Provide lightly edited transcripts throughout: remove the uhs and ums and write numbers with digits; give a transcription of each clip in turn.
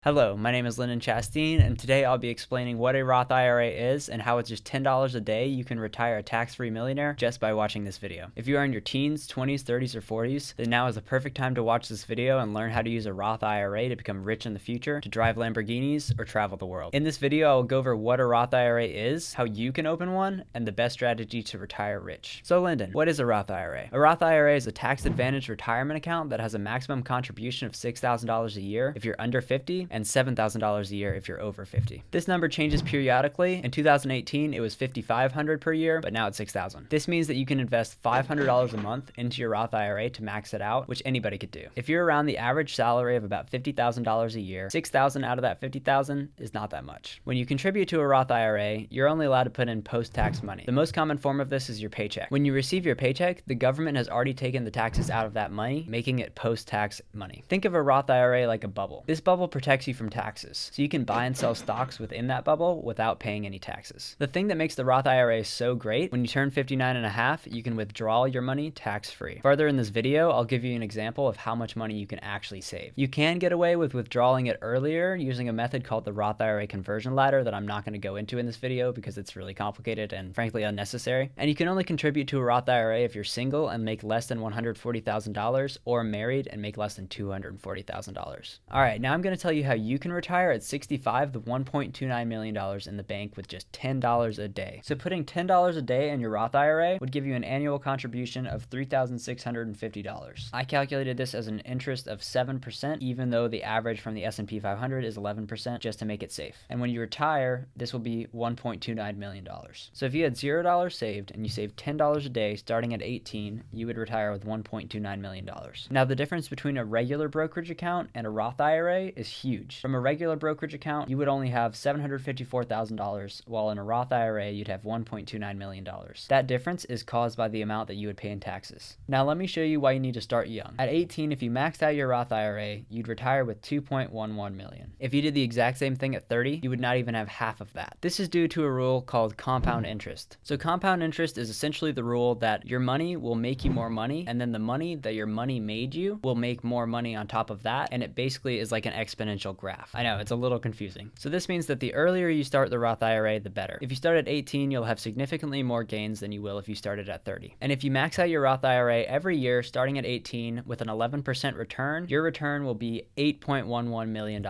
Hello, my name is Lyndon Chasteen, and today I'll be explaining what a Roth IRA is and how with just $10 a day you can retire a tax-free millionaire just by watching this video. If you are in your teens, 20s, 30s, or 40s, then now is the perfect time to watch this video and learn how to use a Roth IRA to become rich in the future, to drive Lamborghinis, or travel the world. In this video, I will go over what a Roth IRA is, how you can open one, and the best strategy to retire rich. So Lyndon, what is a Roth IRA? A Roth IRA is a tax-advantaged retirement account that has a maximum contribution of $6,000 a year if you're under 50, and $7,000 a year if you're over 50. This number changes periodically. In 2018, it was $5,500 per year, but now it's $6,000. This means that you can invest $500 a month into your Roth IRA to max it out, which anybody could do. If you're around the average salary of about $50,000 a year, $6,000 out of that $50,000 is not that much. When you contribute to a Roth IRA, you're only allowed to put in post-tax money. The most common form of this is your paycheck. When you receive your paycheck, the government has already taken the taxes out of that money, making it post-tax money. Think of a Roth IRA like a bubble. This bubble protects you from taxes, so you can buy and sell stocks within that bubble without paying any taxes. The thing that makes the Roth IRA so great, when you turn 59 and a half, you can withdraw your money tax-free. Further in this video, I'll give you an example of how much money you can actually save. You can get away with withdrawing it earlier using a method called the Roth IRA conversion ladder that I'm not going to go into in this video because it's really complicated and frankly unnecessary. And you can only contribute to a Roth IRA if you're single and make less than $140,000 or married and make less than $240,000. All right, now I'm going to tell you how you can retire at 65 the $1.29 million in the bank with just $10 a day. So putting $10 a day in your Roth IRA would give you an annual contribution of $3,650. I calculated this as an interest of 7%, even though the average from the S&P 500 is 11%, just to make it safe. And when you retire, this will be $1.29 million. So if you had $0 saved and you saved $10 a day starting at 18, you would retire with $1.29 million. Now the difference between a regular brokerage account and a Roth IRA is huge. From a regular brokerage account, you would only have $754,000, while in a Roth IRA, you'd have $1.29 million. That difference is caused by the amount that you would pay in taxes. Now let me show you why you need to start young. At 18, if you maxed out your Roth IRA, you'd retire with $2.11 million. If you did the exact same thing at 30, you would not even have half of that. This is due to a rule called compound interest. So compound interest is essentially the rule that your money will make you more money, and then the money that your money made you will make more money on top of that, and it basically is like an exponential graph. I know, it's a little confusing. So this means that the earlier you start the Roth IRA, the better. If you start at 18, you'll have significantly more gains than you will if you started at 30. And if you max out your Roth IRA every year starting at 18 with an 11% return, your return will be $8.11 million.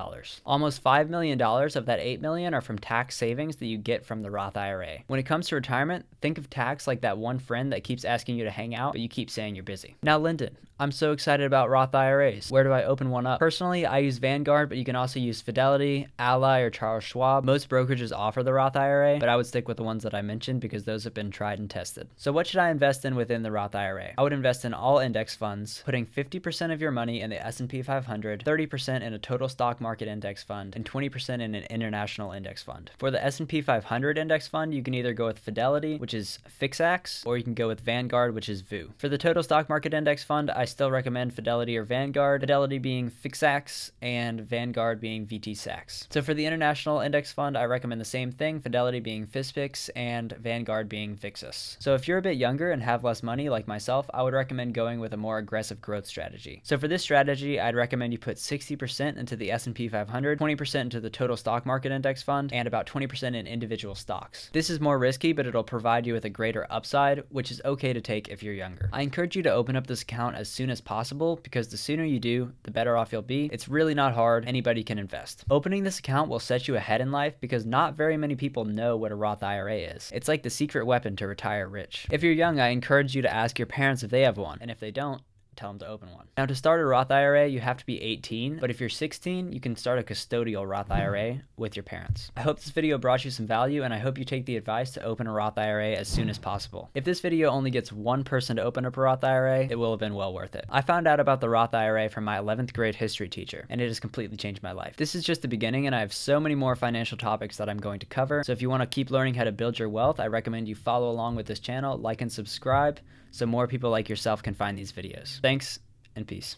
Almost $5 million of that $8 million are from tax savings that you get from the Roth IRA. When it comes to retirement, think of tax like that one friend that keeps asking you to hang out, but you keep saying you're busy. Now, Lyndon, I'm so excited about Roth IRAs. Where do I open one up? Personally, I use Vanguard, but you can also use Fidelity, ALLY, or Charles Schwab. Most brokerages offer the Roth IRA, but I would stick with the ones that I mentioned because those have been tried and tested. So what should I invest in within the Roth IRA? I would invest in all index funds, putting 50% of your money in the S&P 500, 30% in a total stock market index fund, and 20% in an international index fund. For the S&P 500 index fund, you can either go with Fidelity, which is VTSAX, or you can go with Vanguard, which is VU. For the total stock market index fund, I still recommend Fidelity or Vanguard, Fidelity being VTSAX and Vanguard being VTSAX. So for the international index fund, I recommend the same thing, Fidelity being FISPIX and Vanguard being VIXUS. So if you're a bit younger and have less money like myself, I would recommend going with a more aggressive growth strategy. So for this strategy, I'd recommend you put 60% into the S&P 500, 20% into the total stock market index fund, and about 20% in individual stocks. This is more risky, but it'll provide you with a greater upside, which is okay to take if you're younger. I encourage you to open up this account as soon as possible because the sooner you do, the better off you'll be. It's really not hard. Anybody can invest. Opening this account will set you ahead in life because not very many people know what a Roth IRA is. It's like the secret weapon to retire rich. If you're young, I encourage you to ask your parents if they have one, and if they don't, tell them to open one. Now to start a Roth IRA, you have to be 18, but if you're 16, you can start a custodial Roth IRA with your parents. I hope this video brought you some value, and I hope you take the advice to open a Roth IRA as soon as possible. If this video only gets one person to open up a Roth IRA, it will have been well worth it. I found out about the Roth IRA from my 11th grade history teacher, and it has completely changed my life. This is just the beginning, and I have so many more financial topics that I'm going to cover, so if you want to keep learning how to build your wealth, I recommend you follow along with this channel, like and subscribe, so more people like yourself can find these videos. Thanks, and peace.